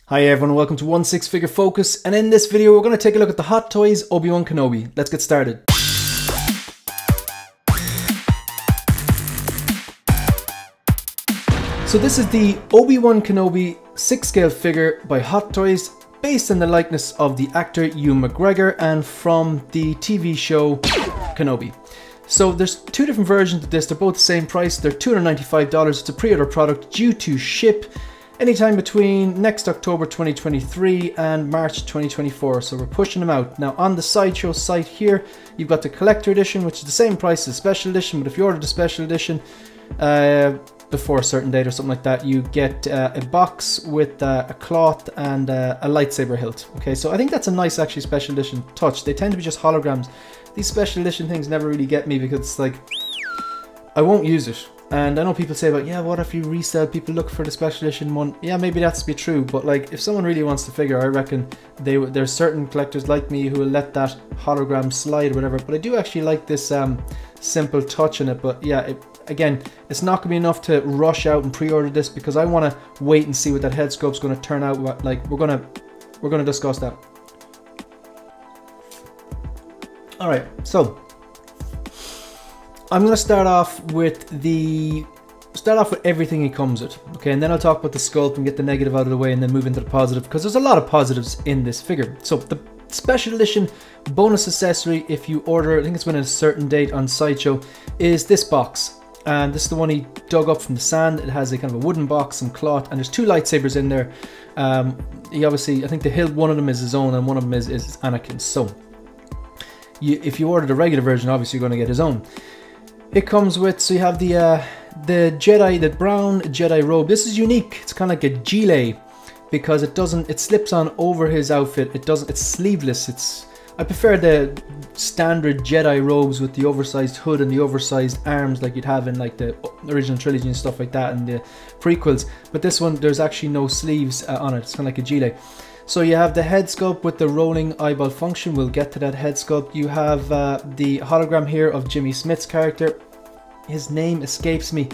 Hi everyone, welcome to 16 Figure Focus, and in this video we're going to take a look at the Hot Toys Obi-Wan Kenobi. Let's get started. So this is the Obi-Wan Kenobi 6-scale figure by Hot Toys, based on the likeness of the actor Ewan McGregor and from the TV show Kenobi. So there's two different versions of this, they're both the same price, they're $295, it's a pre-order product due to ship anytime between next October 2023 and March 2024, so we're pushing them out. Now on the Sideshow site here, you've got the collector edition, which is the same price as special edition, but if you order the special edition before a certain date or something like that, you get a box with a cloth and a lightsaber hilt. Okay, so I think that's a nice actually special edition touch. They tend to be just holograms. These special edition things never really get me because it's like, I won't use it. And I know people say about, yeah, what if you resell, people look for the special edition one. Yeah, maybe that's be true, but like if someone really wants to figure, I reckon there's certain collectors like me who will let that hologram slide or whatever. But I do actually like this simple touch in it. But yeah, again, it's not gonna be enough to rush out and pre-order this because I want to wait and see what that Headscape's going to turn out. Like we're gonna discuss that. All right, so I'm going to start off with everything he comes with, okay, and then I'll talk about the sculpt and get the negative out of the way and then move into the positive, because there's a lot of positives in this figure. So the special edition bonus accessory, if you order, I think it's within a certain date on Sideshow, is this box. And this is the one he dug up from the sand. It has a kind of a wooden box, some cloth, and there's two lightsabers in there. He obviously, I think the hilt, one of them is his own and one of them is Anakin's. So if you order the regular version, obviously you're going to get his own. It comes with, so you have the Jedi, the brown Jedi robe. This is unique. It's kind of like a gilet because it slips on over his outfit. It's sleeveless. I prefer the standard Jedi robes with the oversized hood and the oversized arms like you'd have in like the original trilogy and stuff like that and the prequels. But this one, there's actually no sleeves on it. It's kind of like a gilet. So you have the head sculpt with the rolling eyeball function. We'll get to that head sculpt. You have the hologram here of Jimmy Smith's character. His name escapes me.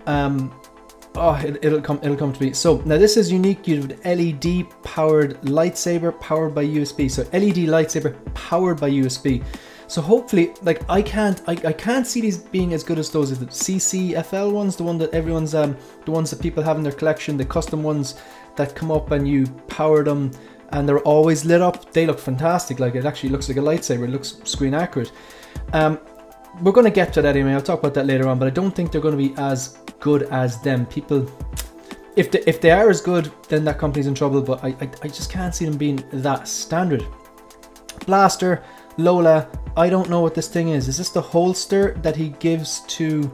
It'll come to me. So now this is unique. You have an LED powered lightsaber powered by USB. So LED lightsaber powered by USB. So hopefully, like I can't see these being as good as those the CCFL ones, the one that everyone's the ones that people have in their collection, the custom ones that come up and you power them and they're always lit up. They look fantastic. Like it actually looks like a lightsaber. It looks screen accurate. We're going to get to that anyway. I'll talk about that later on, but I don't think they're going to be as good as them. People, if they are as good, then that company's in trouble, but I just can't see them being that standard. Blaster, Lola, I don't know what this thing is. Is this the holster that he gives to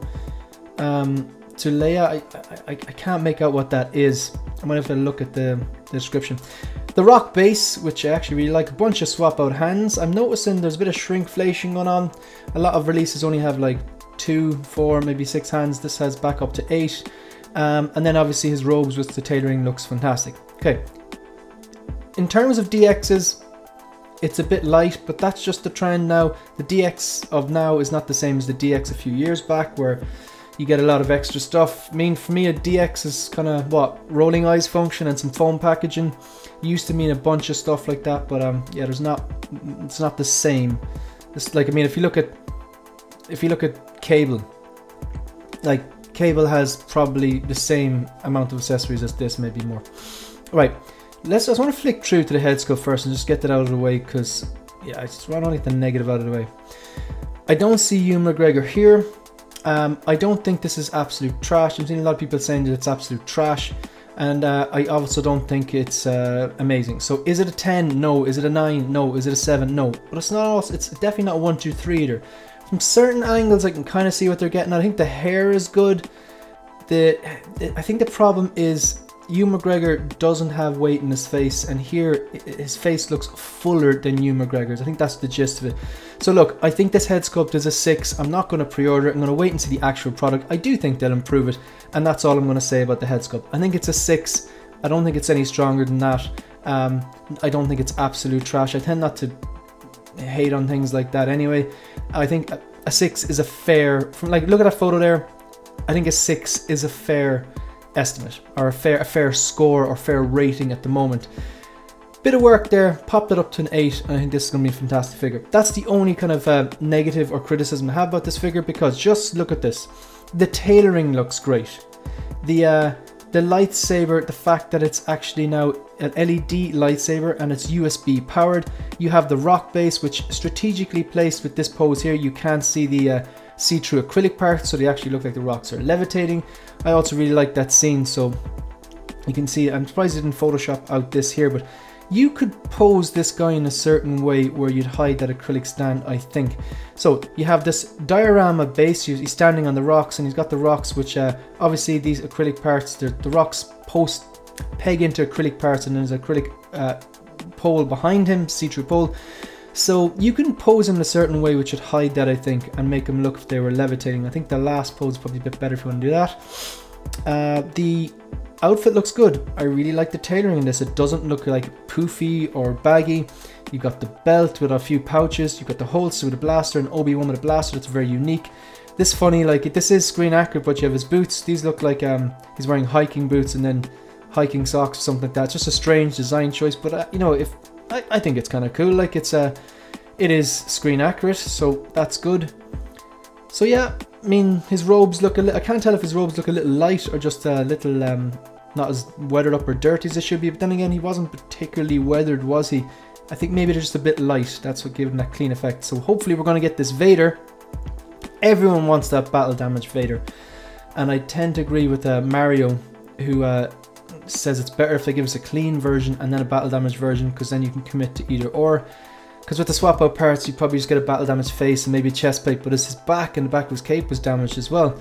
Leia? I can't make out what that is. I might have to look at the description. The rock base, which I actually really like, a bunch of swap out hands. I'm noticing there's a bit of shrinkflation going on. A lot of releases only have like 2, 4, maybe 6 hands. This has back up to 8. And then obviously his robes with the tailoring looks fantastic. Okay. In terms of DXs, it's a bit light, but that's just the trend now. The DX of now is not the same as the DX a few years back, where you get a lot of extra stuff. I mean, for me, a DX is kind of what, rolling eyes function and some foam packaging. Used to mean a bunch of stuff like that, but yeah, it's not the same. It's like, I mean, if you look at Cable, like Cable has probably the same amount of accessories as this, maybe more. Right, I just want to flick through to the head sculpt first and just get that out of the way, because yeah, I just want to get the negative out of the way. I don't see Ewan McGregor here. I don't think this is absolute trash. I'm seeing a lot of people saying that it's absolute trash, and I also don't think it's amazing. So is it a 10? No. Is it a 9? No. Is it a 7? No. But it's not also, it's definitely not a 1, 2, 3 either. From certain angles I can kind of see what they're getting at. I think the hair is good. I think the problem is Ewan McGregor doesn't have weight in his face, and here his face looks fuller than Ewan McGregor's. I think that's the gist of it. So look, I think this head sculpt is a 6. I'm not going to pre-order it. I'm going to wait and see the actual product. I do think they'll improve it, and that's all I'm going to say about the head sculpt. I think it's a 6. I don't think it's any stronger than that. I don't think it's absolute trash. I tend not to hate on things like that anyway. I think a 6 is a fair, from like, look at that photo there. I think a 6 is a fair estimate, or a fair score or fair rating at the moment. Bit of work there, popped it up to an 8, and I think this is going to be a fantastic figure. That's the only kind of negative or criticism I have about this figure, because just look at this. The tailoring looks great. The lightsaber, the fact that it's actually now an LED lightsaber and it's USB powered. You have the rock base, which strategically placed with this pose here. You can't see the see-through acrylic parts, so they actually look like the rocks are levitating. I also really like that scene, so you can see, I'm surprised they didn't Photoshop out this here, but you could pose this guy in a certain way where you'd hide that acrylic stand, I think. So you have this diorama base, he's standing on the rocks, and he's got the rocks, which obviously these acrylic parts, the rocks peg into acrylic parts, and there's an acrylic pole behind him, see-through pole. So you can pose him in a certain way which would hide that, I think, and make him look if they were levitating. I think the last pose is probably a bit better if you want to do that. The outfit looks good. I really like the tailoring in this. It doesn't look like poofy or baggy. You've got the belt with a few pouches. You've got the holster with a blaster, and Obi-Wan with a blaster. That's very unique. This funny, like, this is screen accurate, but you have his boots. These look like he's wearing hiking boots and then hiking socks or something like that. It's just a strange design choice, but you know, I think it's kind of cool. Like, it is screen accurate, so that's good. So yeah, I mean, his robes look a little, I can't tell if his robes look a little light or just a little not as weathered up or dirty as they should be, but then again, he wasn't particularly weathered, was he? I think maybe they're just a bit light. That's what gave him that clean effect. So hopefully we're going to get this Vader. Everyone wants that battle damage Vader, and I tend to agree with Mario, who says it's better if they give us a clean version and then a battle damage version, because then you can commit to either or. Because with the swap out parts, you probably just get a battle damage face and maybe a chest plate, but it's his back and the back of his cape was damaged as well.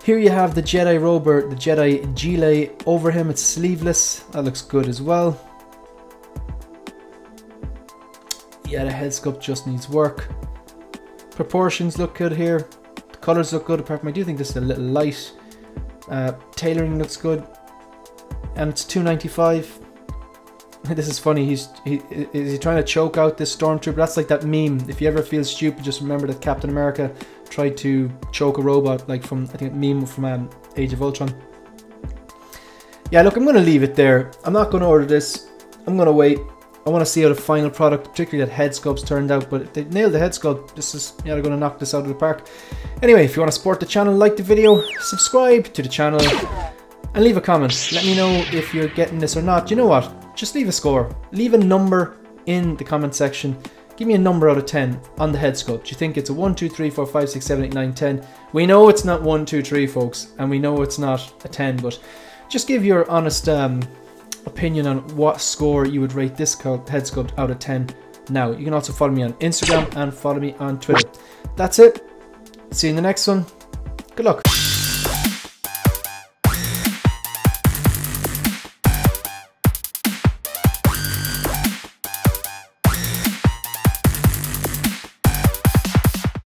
Here you have the Jedi robe, or the Jedi gilet over him. It's sleeveless. That looks good as well. Yeah, the head sculpt just needs work. Proportions look good here. The colours look good, apart from I do think this is a little light. Tailoring looks good. And it's $2.95. This is funny, is he trying to choke out this stormtrooper? That's like that meme. If you ever feel stupid, just remember that Captain America tried to choke a robot, like from, I think, a meme from Age of Ultron. Yeah, look, I'm going to leave it there. I'm not going to order this. I'm going to wait. I want to see how the final product, particularly that head sculpt's turned out, but if they nailed the head sculpt, this is, yeah, they're going to knock this out of the park. Anyway, if you want to support the channel, like the video, subscribe to the channel, and leave a comment. Let me know if you're getting this or not. You know what? Just leave a score. Leave a number in the comment section. Give me a number out of 10 on the head sculpt. Do you think it's a 1, 2, 3, 4, 5, 6, 7, 8, 9, 10? We know it's not 1, 2, 3, folks, and we know it's not a 10, but just give your honest opinion on what score you would rate this head sculpt out of 10 now. You can also follow me on Instagram and follow me on Twitter. That's it. See you in the next one. Good luck.